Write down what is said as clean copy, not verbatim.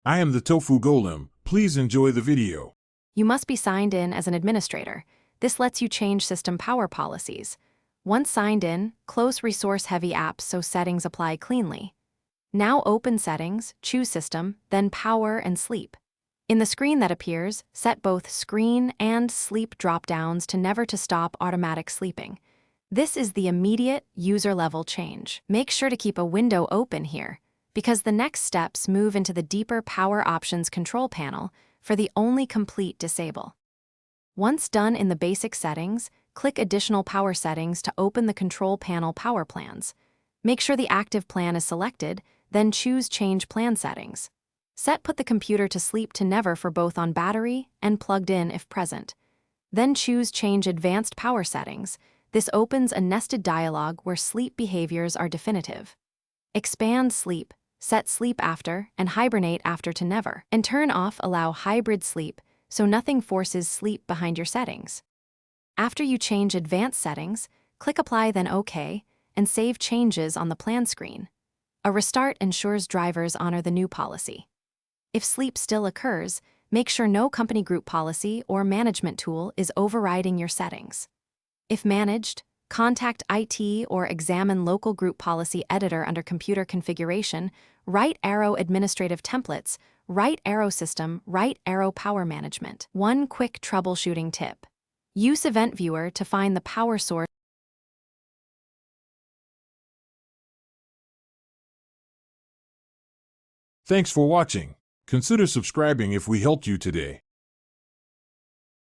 I am the Tofu Golem. Please enjoy the video. You must be signed in as an administrator. This lets you change system power policies. Once signed in, close resource-heavy apps so settings apply cleanly. Now open Settings, choose System, then Power and Sleep. In the screen that appears, set both Screen and Sleep drop-downs to never to stop automatic sleeping. This is the immediate, user-level change. Make sure to keep a window open here, because the next steps move into the deeper Power Options control panel for the only complete disable. Once done in the basic settings, click Additional Power Settings to open the control panel power plans. Make sure the active plan is selected, then choose Change Plan Settings. Set Put the computer to sleep to never for both on battery and plugged in if present. Then choose Change Advanced Power Settings. This opens a nested dialog where sleep behaviors are definitive. Expand Sleep, set Sleep After and Hibernate After to never, and turn off Allow Hybrid Sleep so nothing forces sleep behind your settings. After you change Advanced Settings, click Apply then OK, and save changes on the plan screen. A restart ensures drivers honor the new policy. If sleep still occurs, make sure no company group policy or management tool is overriding your settings. If managed, contact IT or examine local group policy editor under Computer Configuration, right arrow Administrative Templates, right arrow System, right arrow Power Management. One quick troubleshooting tip. Use Event Viewer to find the power source. Thanks for watching. Consider subscribing if we helped you today.